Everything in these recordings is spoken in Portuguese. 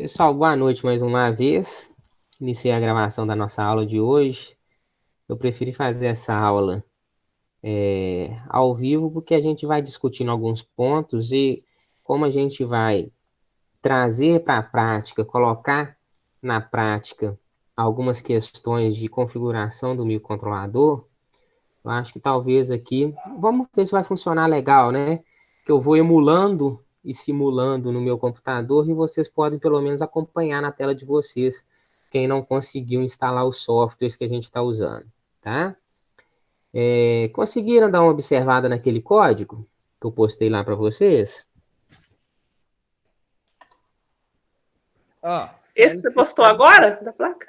Pessoal, boa noite mais uma vez. Iniciei a gravação da nossa aula de hoje. Eu preferi fazer essa aula ao vivo porque a gente vai discutindo alguns pontos e como a gente vai trazer para a prática, colocar na prática algumas questões de configuração do microcontrolador, eu acho que talvez aqui, vamos ver se vai funcionar legal, né? Que eu vou emulando e simulando no meu computador e vocês podem pelo menos acompanhar na tela de vocês, quem não conseguiu instalar os softwares que a gente está usando, tá? Conseguiram dar uma observada naquele código que eu postei lá para vocês? Ó, Esse que você postou agora, da placa?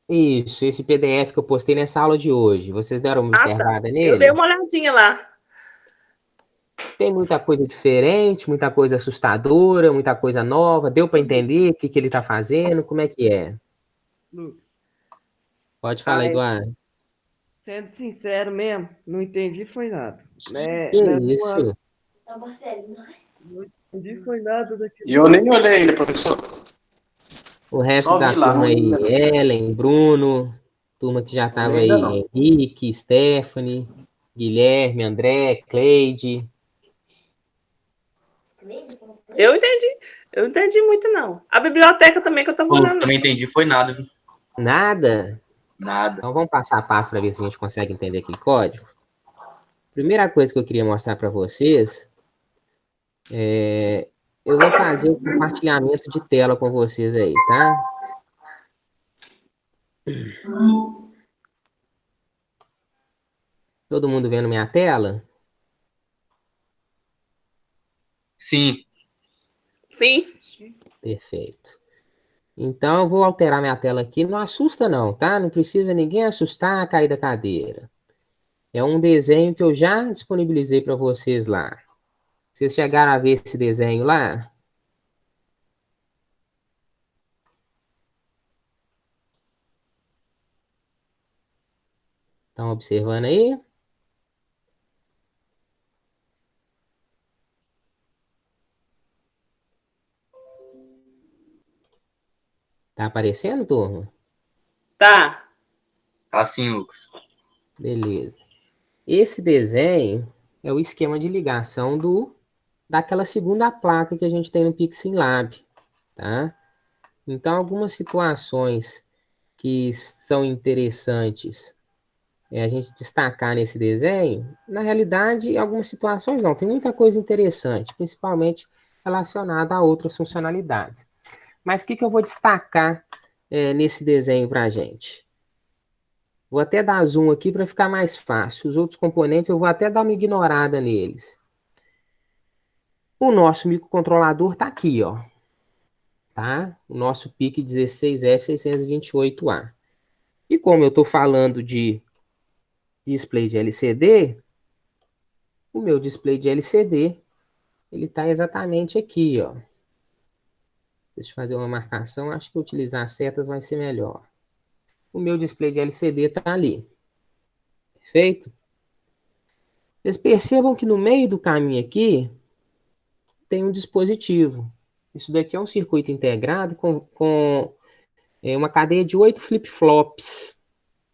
Isso, esse PDF que eu postei nessa aula de hoje. Vocês deram uma Ah, tá. observada Eu dei nele? uma olhadinha lá. Tem muita coisa diferente, muita coisa assustadora, muita coisa nova. Deu para entender o que ele está fazendo? Como é que é? Lucas, Pode falar, Ai, Eduardo. sendo sincero mesmo, não entendi foi nada. Que Né, isso? não entendi foi nada E daquele eu nem código. olhei ainda, professor. O resto Só da vi lá, não turma li aí, ainda. Ellen, Bruno, turma que já Olhei estava ainda aí, não. Henrique, Stephanie, Guilherme, André, Cleide. eu entendi. Eu não entendi muito, não. A biblioteca também que eu tava Pô, olhando. também entendi, foi nada, viu? Nada? Nada. Então vamos passo a passo para ver se a gente consegue entender aquele código. Primeira coisa que eu queria mostrar para vocês eu vou fazer o compartilhamento de tela com vocês aí, tá? Todo mundo vendo minha tela? Sim. Sim. Perfeito. Então, eu vou alterar minha tela aqui. Não assusta não, tá? Não precisa ninguém assustar a cair da cadeira. É um desenho que eu já disponibilizei para vocês lá. Vocês chegaram a ver esse desenho lá? Estão observando aí? Tá aparecendo, turma? Tá. Assim, Lucas. Beleza. Esse desenho é o esquema de ligação daquela segunda placa que a gente tem no PixinLab, tá? Então, algumas situações que são interessantes a gente destacar nesse desenho, na realidade, em algumas situações não, tem muita coisa interessante, principalmente relacionada a outras funcionalidades. Mas o que eu vou destacar nesse desenho para a gente? Vou até dar zoom aqui para ficar mais fácil. Os outros componentes eu vou até dar uma ignorada neles. O nosso microcontrolador está aqui, ó. Tá? O nosso PIC 16F628A. E como eu estou falando de display de LCD, o meu display de LCD, ele está exatamente aqui, ó. Deixa eu fazer uma marcação, acho que utilizar setas vai ser melhor. O meu display de LCD está ali. Perfeito? Vocês percebam que no meio do caminho aqui, tem um dispositivo. Isso daqui é um circuito integrado com uma cadeia de 8 flip-flops.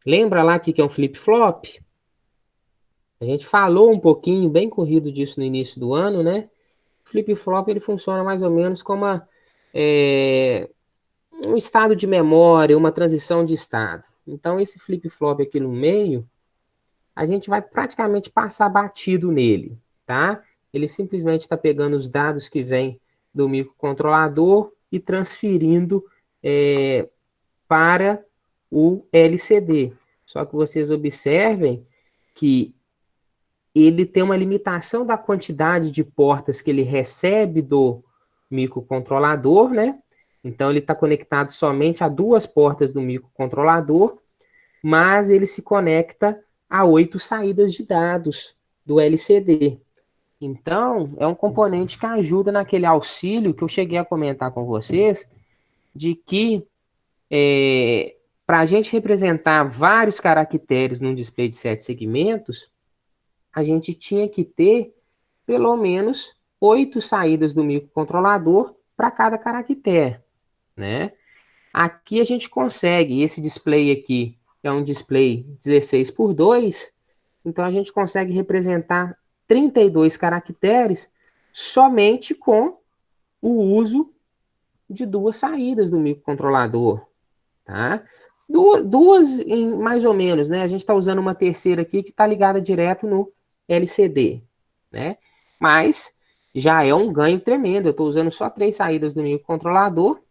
Lembra lá o que é um flip-flop? A gente falou um pouquinho, bem corrido disso no início do ano, né? Flip-flop ele funciona mais ou menos como um estado de memória, uma transição de estado. Então, esse flip-flop aqui no meio, a gente vai praticamente passar batido nele, tá? Ele simplesmente está pegando os dados que vêm do microcontrolador e transferindo para o LCD. Só que vocês observem que ele tem uma limitação da quantidade de portas que ele recebe do microcontrolador, né? Então ele está conectado somente a 2 portas do microcontrolador, mas ele se conecta a 8 saídas de dados do LCD. Então, é um componente que ajuda naquele auxílio que eu cheguei a comentar com vocês, de que para a gente representar vários caracteres num display de 7 segmentos, a gente tinha que ter pelo menos 8 saídas do microcontrolador para cada caractere. né? Aqui a gente consegue, esse display aqui é um display 16:2, então a gente consegue representar 32 caracteres somente com o uso de duas saídas do microcontrolador, tá? Duas em mais ou menos, né? A gente está usando uma terceira aqui que está ligada direto no LCD, né? Mas já é um ganho tremendo. Eu estou usando só 3 saídas do microcontrolador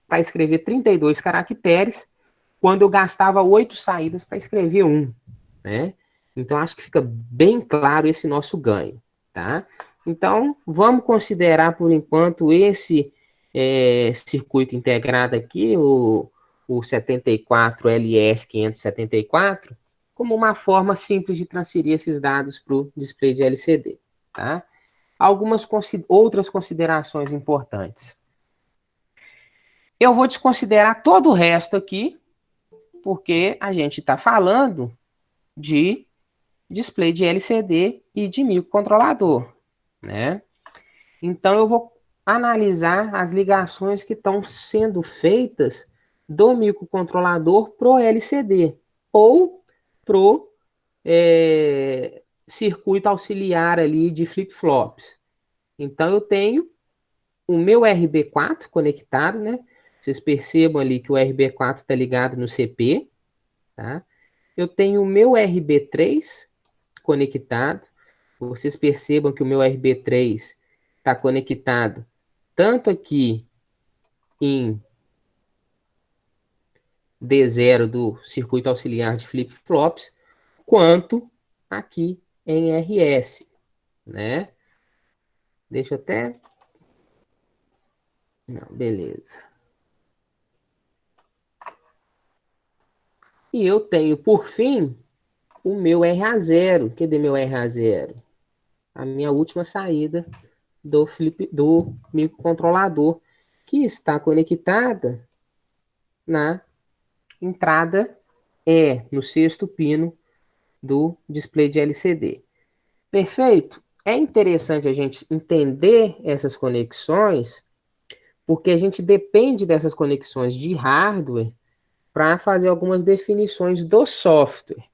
para escrever 32 caracteres, quando eu gastava 8 saídas para escrever um, né? Então acho que fica bem claro esse nosso ganho, tá? Então vamos considerar por enquanto esse circuito integrado aqui, o 74LS574, como uma forma simples de transferir esses dados para o display de LCD, tá? Algumas outras considerações importantes. Eu vou desconsiderar todo o resto aqui, porque a gente está falando de display de LCD e de microcontrolador, né? Então eu vou analisar as ligações que estão sendo feitas do microcontrolador pro LCD ou pro circuito auxiliar ali de flip-flops. Então eu tenho o meu RB4 conectado, né? Vocês percebam ali que o RB4 está ligado no CP, tá? Eu tenho o meu RB3 conectado. Vocês percebam que o meu RB3 está conectado tanto aqui em D0 do circuito auxiliar de flip-flops, quanto aqui em RS, né? Deixa eu até... Não, beleza. E eu tenho, por fim, o meu RA0. Cadê meu RA0? A minha última saída do microcontrolador, que está conectada na entrada no sexto pino do display de LCD. Perfeito? É interessante a gente entender essas conexões, porque a gente depende dessas conexões de hardware para fazer algumas definições do software,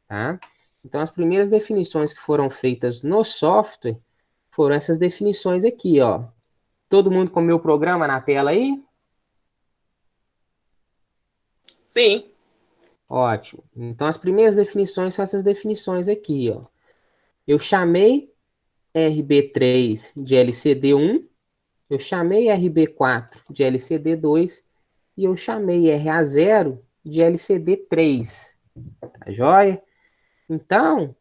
tá? Então, as primeiras definições que foram feitas no software foram essas definições aqui, ó. Todo mundo com o meu programa na tela aí? Sim. Ótimo. Então, as primeiras definições são essas definições aqui, ó. Eu chamei RB3 de LCD1, eu chamei RB4 de LCD2 e eu chamei RA0 de LCD3. Tá joia? Então,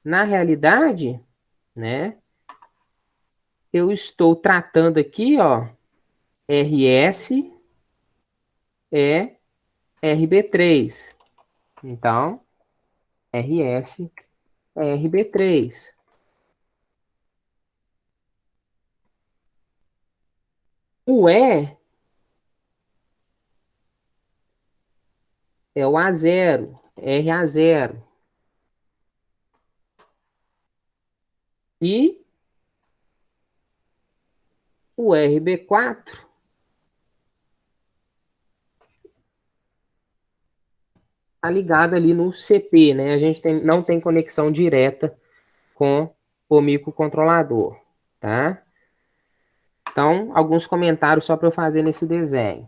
na realidade, né, eu estou tratando aqui, ó, RS é RB3. Então, RS é RB3. O E é o A0, RA0. E o RB4 está ligado ali no CP, né? A gente não tem conexão direta com o microcontrolador, tá? Então, alguns comentários só para eu fazer nesse desenho.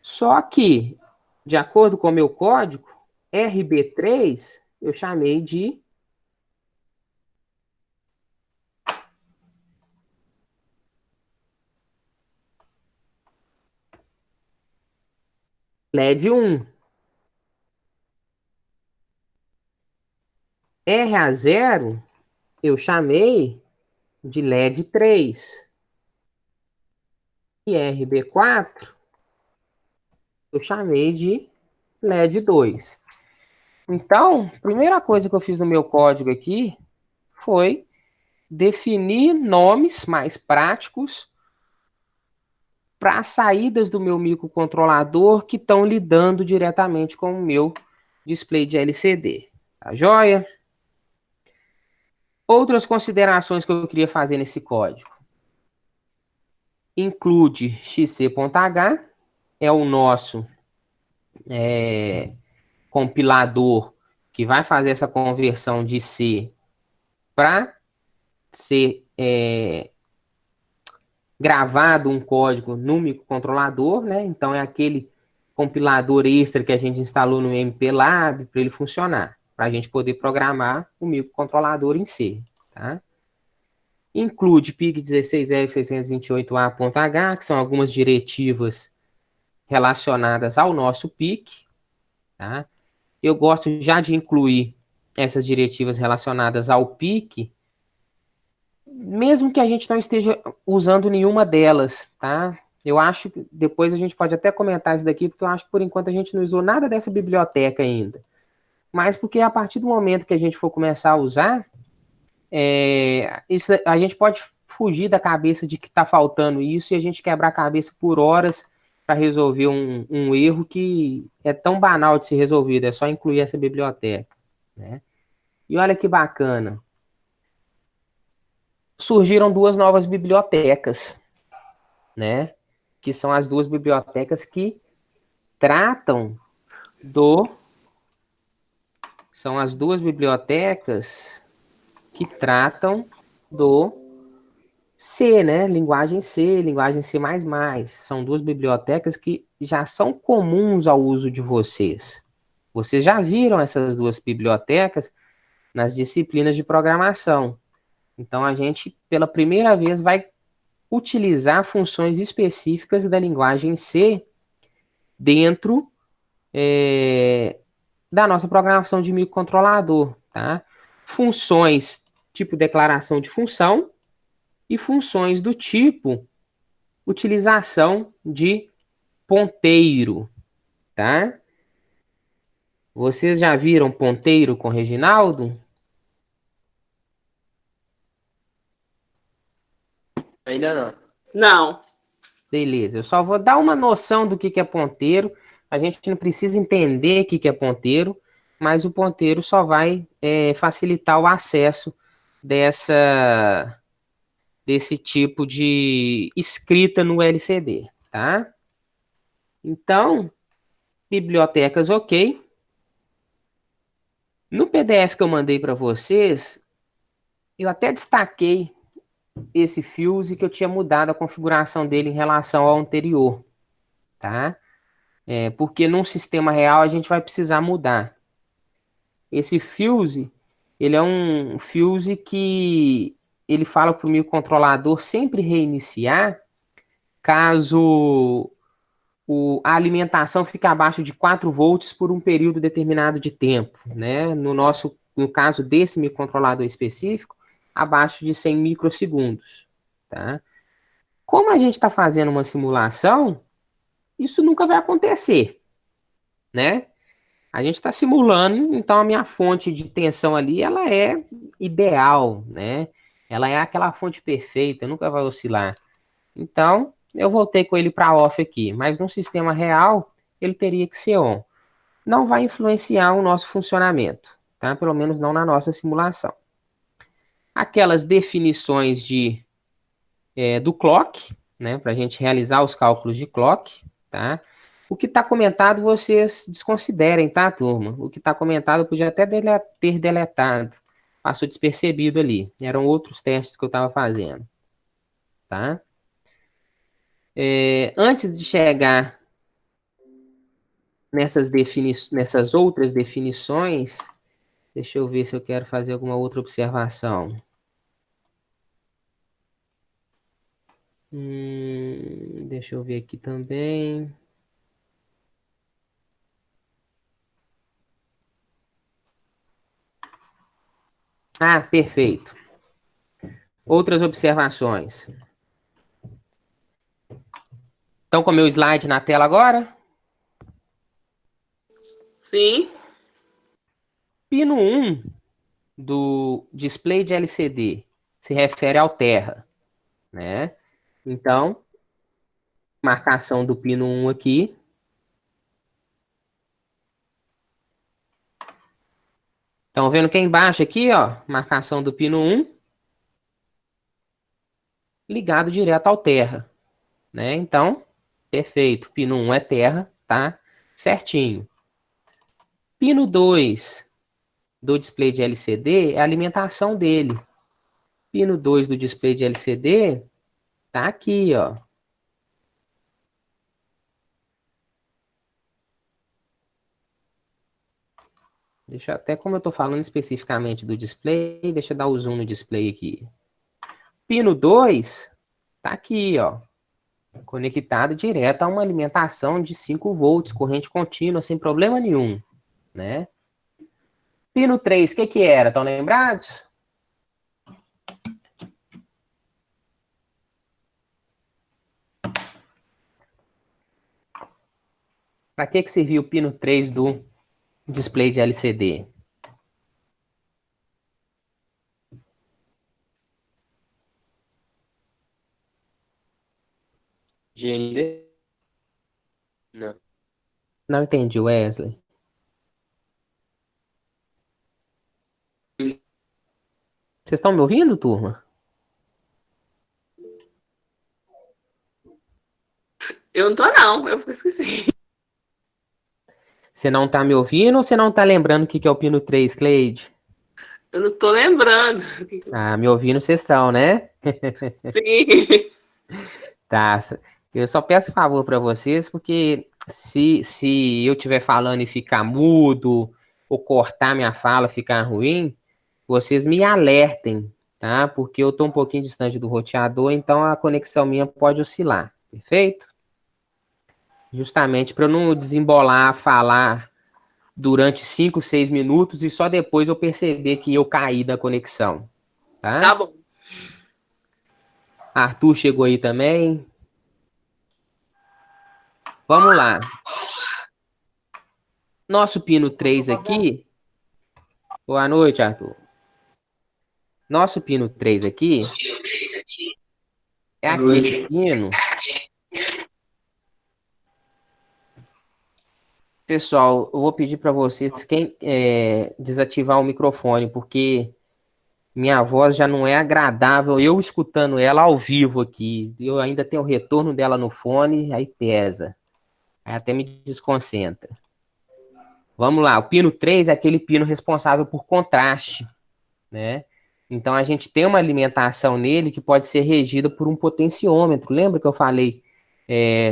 Só que, de acordo com o meu código, RB3 eu chamei de LED 1. RA0 eu chamei de LED 3. E RB4 eu chamei de LED 2. Então, a primeira coisa que eu fiz no meu código aqui foi definir nomes mais práticos para as saídas do meu microcontrolador que estão lidando diretamente com o meu display de LCD. Tá joia? Outras considerações que eu queria fazer nesse código. Include xc.h, é o nosso compilador que vai fazer essa conversão de C para ser gravado um código no microcontrolador, né? Então é aquele compilador extra que a gente instalou no MPLAB para ele funcionar, para a gente poder programar o microcontrolador em C, tá? Include PIC16F628A.H, que são algumas diretivas relacionadas ao nosso PIC, tá? Eu gosto já de incluir essas diretivas relacionadas ao PIC, mesmo que a gente não esteja usando nenhuma delas, tá? Eu acho que depois a gente pode até comentar isso daqui, porque eu acho que por enquanto a gente não usou nada dessa biblioteca ainda. Mas porque a partir do momento que a gente for começar a usar, isso, a gente pode fugir da cabeça de que está faltando isso e a gente quebrar a cabeça por horas para resolver um erro que é tão banal de ser resolvido, é só incluir essa biblioteca, né? E olha que bacana. Surgiram duas novas bibliotecas, né? Que são as duas bibliotecas que tratam do... São as duas bibliotecas que tratam do C, né? Linguagem C, linguagem C++. São duas bibliotecas que já são comuns ao uso de vocês. Vocês já viram essas duas bibliotecas nas disciplinas de programação. Então, a gente, pela primeira vez, vai utilizar funções específicas da linguagem C dentro da nossa programação de microcontrolador, tá? Funções tipo declaração de função e funções do tipo utilização de ponteiro, tá? Vocês já viram ponteiro com Reginaldo? Ainda não. Não. Beleza, eu só vou dar uma noção do que é ponteiro. A gente não precisa entender o que é ponteiro, mas o ponteiro só vai facilitar o acesso desse tipo de escrita no LCD, tá? Então, bibliotecas ok. No PDF que eu mandei para vocês, eu até destaquei esse Fuse que eu tinha mudado a configuração dele em relação ao anterior, tá? Porque num sistema real a gente vai precisar mudar. Esse Fuse, ele é um Fuse que ele fala para o microcontrolador sempre reiniciar caso a alimentação fique abaixo de 4 volts por um período determinado de tempo, né? No caso desse microcontrolador específico, abaixo de 100 microsegundos, tá? Como a gente está fazendo uma simulação, isso nunca vai acontecer, né? A gente está simulando, então a minha fonte de tensão ali, ela é ideal, né? Ela é aquela fonte perfeita, nunca vai oscilar. Então, eu voltei com ele para off aqui, mas no sistema real, ele teria que ser on. Não vai influenciar o nosso funcionamento, tá? Pelo menos não na nossa simulação. Aquelas definições do clock, né? Para a gente realizar os cálculos de clock, tá? O que está comentado, vocês desconsiderem, tá, turma? O que está comentado eu podia até ter deletado. Passou despercebido ali. Eram outros testes que eu estava fazendo, tá? Antes de chegar nessas outras definições, deixa eu ver se eu quero fazer alguma outra observação. Deixa eu ver aqui também. Ah, perfeito. Outras observações. Estão com o meu slide na tela agora? Sim. Pino 1 do display de LCD se refere ao terra, né? Então, marcação do pino 1 aqui. Estão vendo aqui embaixo aqui, ó, marcação do pino 1 ligado direto ao terra, né? Então, Perfeito. Pino 1 é terra, tá? Certinho. Pino 2 do display de LCD é a alimentação dele. Pino 2 do display de LCD tá aqui, ó. Deixa até como eu tô falando especificamente do display, deixa eu dar o zoom no display aqui. Pino 2 tá aqui, ó. Conectado direto a uma alimentação de 5 volts, corrente contínua, sem problema nenhum, né? Pino 3, o que era? Estão lembrados? Para que serviu o pino 3 do display de LCD? GND? Não. Não entendi, Wesley. Vocês estão me ouvindo, turma? Eu não tô, não. Eu esqueci. Você não tá me ouvindo ou você não tá lembrando o que é o pino 3, Cleide? Eu não tô lembrando. Ah, me ouvindo vocês estão, né? Sim. Tá. Eu só peço favor para vocês, porque se eu estiver falando e ficar mudo, ou cortar minha fala, ficar ruim, vocês me alertem, tá? Porque eu tô um pouquinho distante do roteador, então a conexão minha pode oscilar, perfeito? Justamente para eu não desembolar, falar durante 5, 6 minutos e só depois eu perceber que eu caí da conexão, Tá tá? bom. Arthur chegou aí também. Vamos lá. Nosso pino 3 aqui. Boa noite, Arthur. Nosso pino 3 aqui é Boa aquele noite. pino. Pessoal, eu vou pedir para vocês quem desativar o microfone, porque minha voz já não é agradável. Eu escutando ela ao vivo aqui. Eu ainda tenho o retorno dela no fone, aí pesa. Aí até me desconcentra. Vamos lá, o pino 3 é aquele pino responsável por contraste, né? Então a gente tem uma alimentação nele que pode ser regida por um potenciômetro. Lembra que eu falei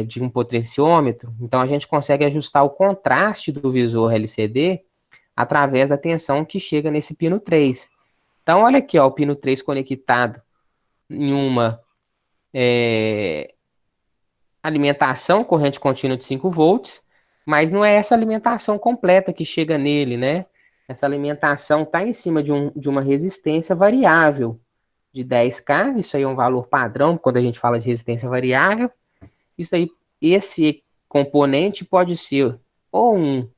de um potenciômetro? Então a gente consegue ajustar o contraste do visor LCD através da tensão que chega nesse pino 3. Então olha aqui, ó, o pino 3 conectado em uma alimentação corrente contínua de 5 volts, mas não é essa alimentação completa que chega nele, né? Essa alimentação está em cima de uma resistência variável de 10K, isso aí é um valor padrão quando a gente fala de resistência variável. Isso aí, esse componente pode ser ou um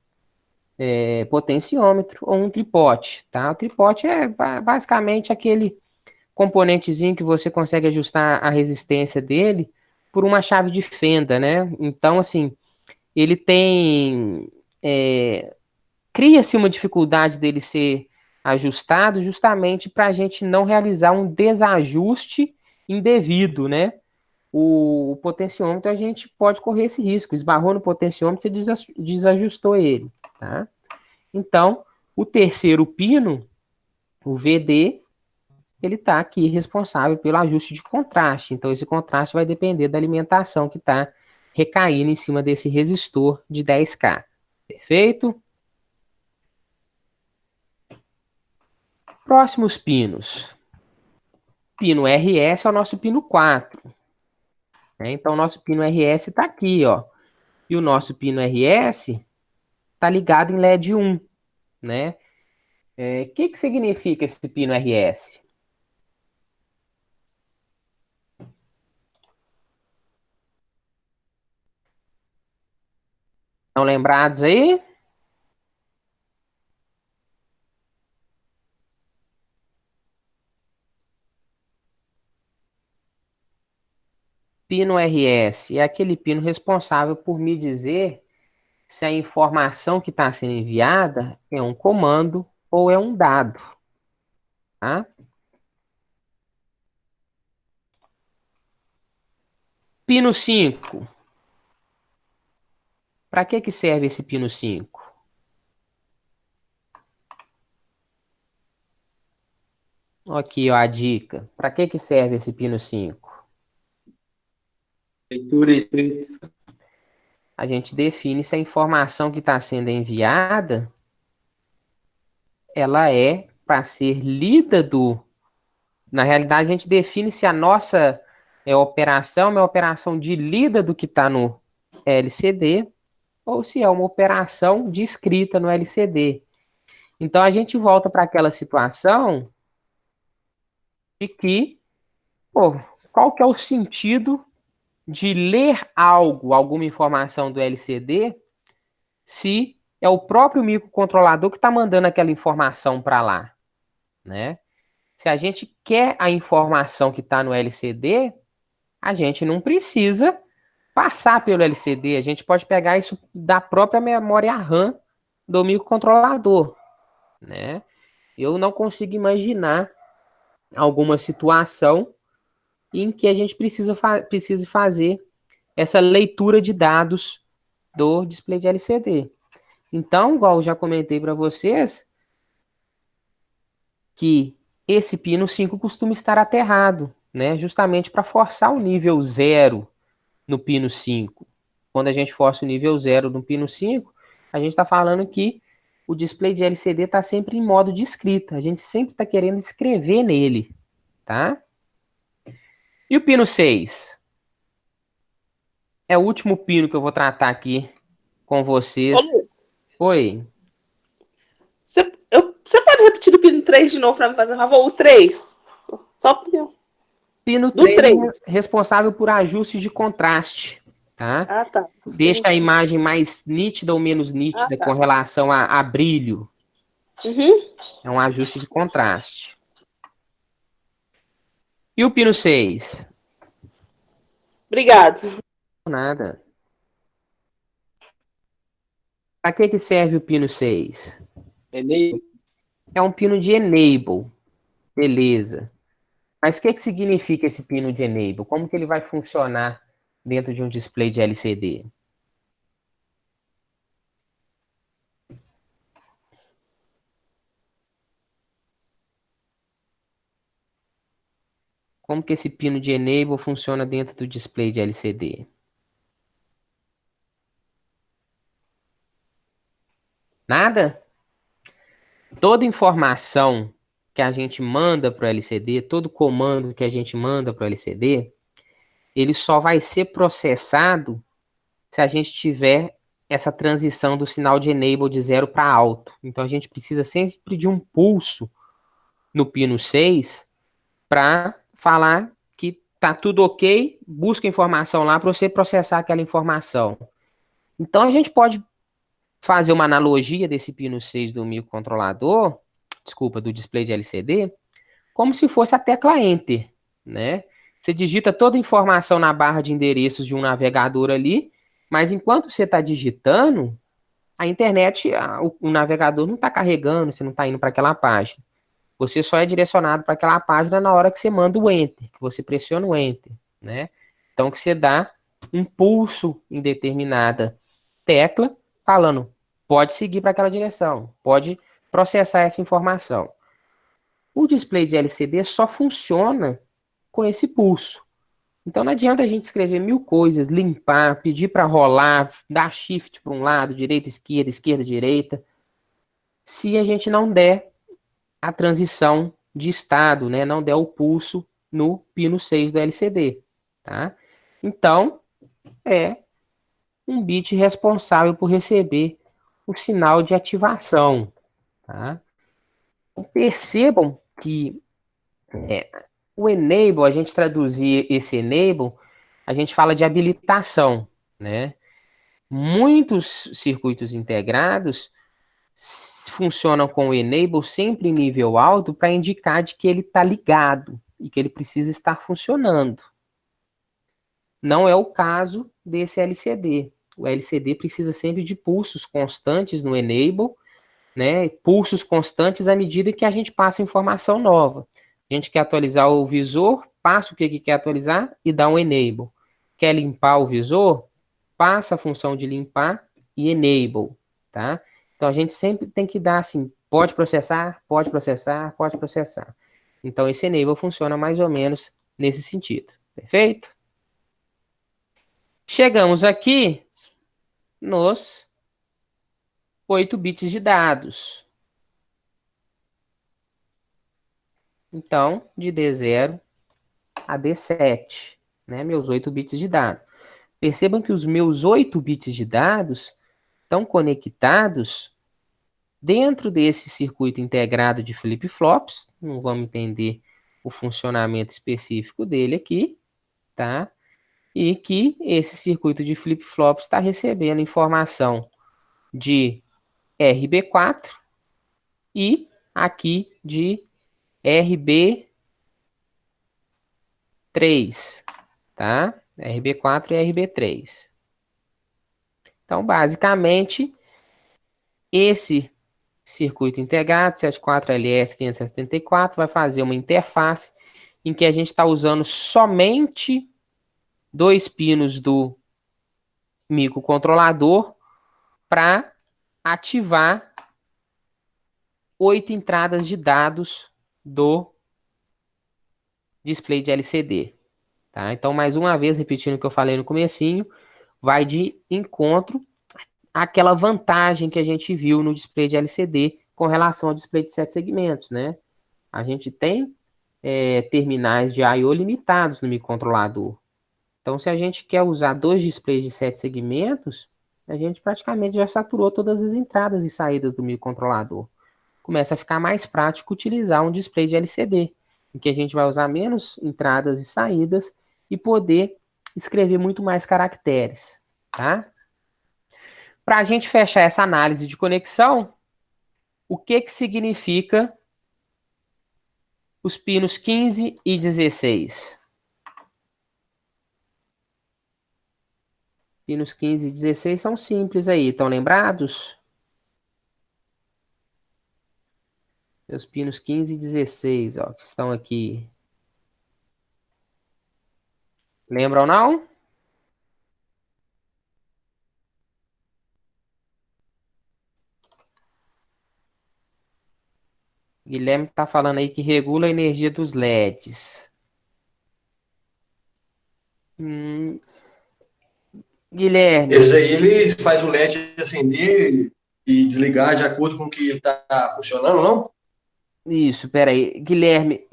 potenciômetro ou um tripote, tá? O tripote é basicamente aquele componentezinho que você consegue ajustar a resistência dele por uma chave de fenda, né? Então, assim, ele tem. Cria-se uma dificuldade dele ser ajustado justamente para a gente não realizar um desajuste indevido, né? O potenciômetro a gente pode correr esse risco. Esbarrou no potenciômetro, você desajustou ele, tá? Então, o terceiro pino, o VD, ele está aqui responsável pelo ajuste de contraste. Então, esse contraste vai depender da alimentação que está recaindo em cima desse resistor de 10K. Perfeito? Próximos pinos. Pino RS é o nosso pino 4. Né? Então, o nosso pino RS está aqui, ó. E o nosso pino RS está ligado em LED 1, né? O que significa esse pino RS? Estão lembrados aí? Pino RS é aquele pino responsável por me dizer se a informação que está sendo enviada é um comando ou é um dado, tá? Pino 5 Para que serve esse pino 5? Aqui, ó, a dica. Para que serve esse pino 5? Leitura e escrita. A gente define se a informação que está sendo enviada, ela é para ser lida do... Na realidade, a gente define se a nossa operação é uma operação de lida do que está no LCD ou se é uma operação de escrita no LCD. Então, a gente volta para aquela situação de que, pô, qual que é o sentido de ler algo, alguma informação do LCD, se é o próprio microcontrolador que está mandando aquela informação para lá, né? Se a gente quer a informação que está no LCD, a gente não precisa passar pelo LCD, a gente pode pegar isso da própria memória RAM do microcontrolador, né? Eu não consigo imaginar alguma situação em que a gente precise fazer essa leitura de dados do display de LCD. Então, igual eu já comentei para vocês, que esse pino 5 costuma estar aterrado, né? Justamente para forçar o nível 0 no pino 5. Quando a gente força o nível 0 no pino 5, a gente está falando que o display de LCD está sempre em modo de escrita. A gente sempre está querendo escrever nele, tá? E o pino 6? É o último pino que eu vou tratar aqui com vocês. Ô, Lu, Oi. você pode repetir o pino 3 de novo para me fazer um favor? O 3. Só porque eu... Pino Do 3 3. é responsável por ajustes de contraste, tá? Ah, tá. Deixa a imagem mais nítida ou menos nítida com relação a brilho. Uhum. É um ajuste de contraste. E o pino 6? Obrigado. Nada. Para que serve o pino 6? Enable. É um pino de enable. Beleza. Mas o que significa esse pino de enable? Como que ele vai funcionar dentro de um display de LCD? Como que esse pino de enable funciona dentro do display de LCD? Nada? Toda informação que a gente manda para o LCD, todo comando que a gente manda para o LCD, ele só vai ser processado se a gente tiver essa transição do sinal de enable de 0 para alto. Então a gente precisa sempre de um pulso no pino 6 para falar que tá tudo ok, busca informação lá para você processar aquela informação. Então a gente pode fazer uma analogia desse pino 6 do microcontrolador, desculpa, do display de LCD, como se fosse a tecla Enter, né? Você digita toda a informação na barra de endereços de um navegador ali, mas enquanto você está digitando, a internet, o navegador não está carregando, você não está indo para aquela página. Você só é direcionado para aquela página na hora que você manda o Enter, que você pressiona o Enter, né? Então, que você dá um pulso em determinada tecla, falando, pode seguir para aquela direção, pode processar essa informação. O display de LCD só funciona com esse pulso. Então não adianta a gente escrever 1000 coisas, limpar, pedir para rolar, dar shift para um lado, direita, esquerda, direita, se a gente não der a transição de estado, né? Não der o pulso no pino 6 do LCD, tá? Então, é um bit responsável por receber o sinal de ativação, tá? Percebam que o enable, a gente traduzir esse enable, a gente fala de habilitação, né? Muitos circuitos integrados funcionam com o enable sempre em nível alto para indicar de que ele está ligado e que ele precisa estar funcionando. Não é o caso desse LCD. O LCD precisa sempre de pulsos constantes no enable, né? Pulsos constantes à medida que a gente passa informação nova. A gente quer atualizar o visor, passa o que quer atualizar e dá um enable. Quer limpar o visor? Passa a função de limpar e enable, tá? Então a gente sempre tem que dar assim, pode processar, pode processar, pode processar. Então esse enable funciona mais ou menos nesse sentido, perfeito? Chegamos aqui nos 8 bits de dados. Então, de D0 a D7, né? Meus 8 bits de dados. Percebam que os meus 8 bits de dados estão conectados dentro desse circuito integrado de flip-flops. Não vamos entender o funcionamento específico dele aqui, tá? E que esse circuito de flip-flops está recebendo informação de RB4 e aqui de RB3, tá? RB4 e RB3. Então, basicamente, esse circuito integrado 74LS574 vai fazer uma interface em que a gente está usando somente 2 pinos do microcontrolador para ativar 8 entradas de dados do display de LCD. Tá? Então, mais uma vez, repetindo o que eu falei no comecinho, vai de encontro àquela vantagem que a gente viu no display de LCD com relação ao display de 7 segmentos, né? A gente tem terminais de I/O limitados no microcontrolador. Então, se a gente quer usar 2 displays de 7 segmentos, a gente praticamente já saturou todas as entradas e saídas do microcontrolador. Começa a ficar mais prático utilizar um display de LCD, em que a gente vai usar menos entradas e saídas e poder escrever muito mais caracteres, tá? Para a gente fechar essa análise de conexão, o que significa os pinos 15 e 16? Pinos 15 e 16 são simples aí, estão lembrados? Meus pinos 15 e 16, ó, que estão aqui. Lembram não? Guilherme está falando aí que regula a energia dos LEDs. Guilherme, Esse aí ele faz o LED acender e desligar de acordo com o que ele está funcionando, não? isso, peraí. Guilherme,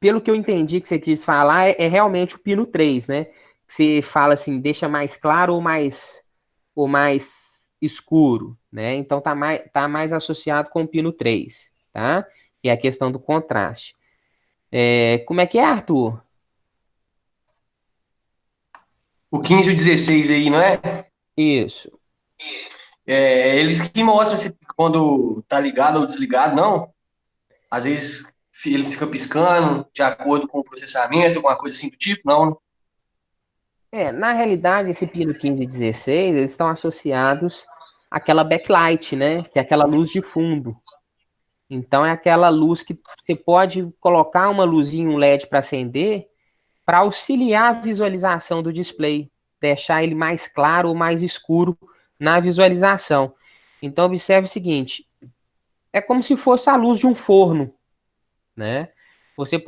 pelo que eu entendi que você quis falar, é realmente o pino 3, né? Que você fala assim, deixa mais claro ou mais escuro, né? Então tá mais associado com o pino 3, tá? Que é a questão do contraste. Como é que é, Arthur? O 15 e o 16 aí, não é? Isso. Eles que mostram se quando tá ligado ou desligado, não? Às vezes eles ficam piscando de acordo com o processamento, alguma coisa assim do tipo, não? Na realidade, esse pino 15 e 16, eles estão associados àquela backlight, né? Que é aquela luz de fundo. Então, é aquela luz que você pode colocar uma luzinha, um LED para acender, para auxiliar a visualização do display, deixar ele mais claro ou mais escuro na visualização. Então, observe o seguinte, é como se fosse a luz de um forno, né? Você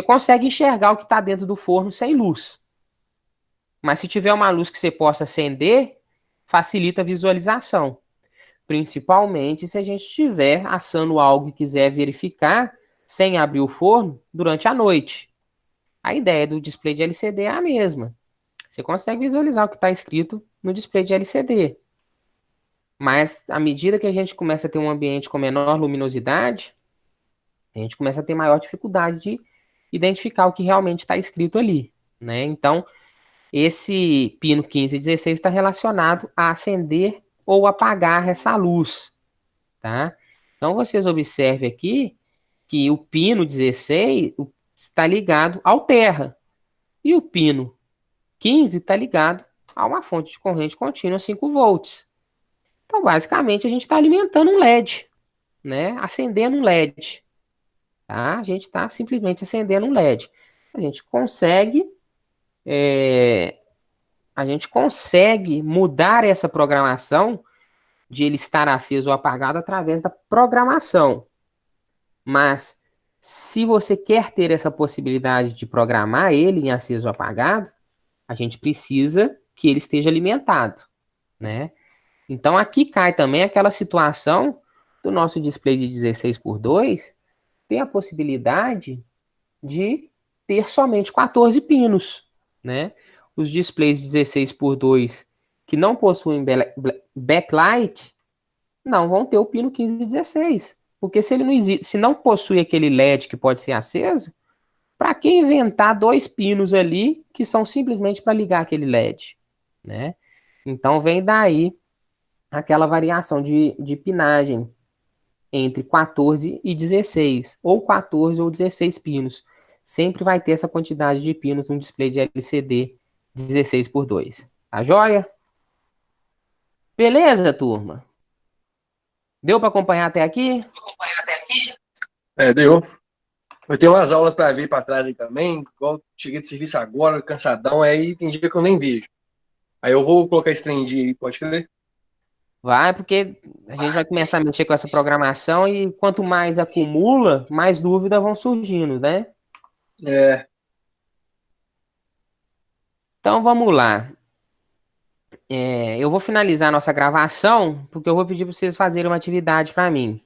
consegue enxergar o que está dentro do forno sem luz. Mas se tiver uma luz que você possa acender, facilita a visualização. Principalmente se a gente estiver assando algo e quiser verificar sem abrir o forno durante a noite. A ideia do display de LCD é a mesma. Você consegue visualizar o que está escrito no display de LCD. Mas à medida que a gente começa a ter um ambiente com menor luminosidade, a gente começa a ter maior dificuldade de identificar o que realmente está escrito ali, né? Então, esse pino 15 e 16 está relacionado a acender ou apagar essa luz, tá? Então, vocês observem aqui que o pino 16 está ligado ao terra e o pino 15 está ligado a uma fonte de corrente contínua 5 volts. Então, basicamente, a gente está alimentando um LED, né? Acendendo um LED, tá? A gente está simplesmente acendendo um LED. A gente consegue a gente consegue mudar essa programação de ele estar aceso ou apagado através da programação. Mas se você quer ter essa possibilidade de programar ele em aceso ou apagado, a gente precisa que ele esteja alimentado, né? Então aqui cai também aquela situação do nosso display de 16:2 ter a possibilidade de ter somente 14 pinos, né? Os displays 16:2 que não possuem backlight não vão ter o pino 15 e 16. Porque se ele não existe, se não possui aquele LED que pode ser aceso, para que inventar dois pinos ali que são simplesmente para ligar aquele LED, né? Então vem daí aquela variação de pinagem entre 14 e 16, ou 14 ou 16 pinos. Sempre vai ter essa quantidade de pinos no display de LCD 16:2. Tá joia? Beleza, turma? Deu para acompanhar até aqui? Deu. Eu tenho umas aulas para ver para trás aí também. Igual cheguei do serviço agora, cansadão, aí tem dia que eu nem vejo. Aí eu vou colocar esse trem aí, pode crer? Vai, porque a gente vai começar a mexer com essa programação e quanto mais acumula, mais dúvidas vão surgindo, né? É, Então vamos lá. Eu vou finalizar a nossa gravação, porque eu vou pedir para vocês fazerem uma atividade para mim.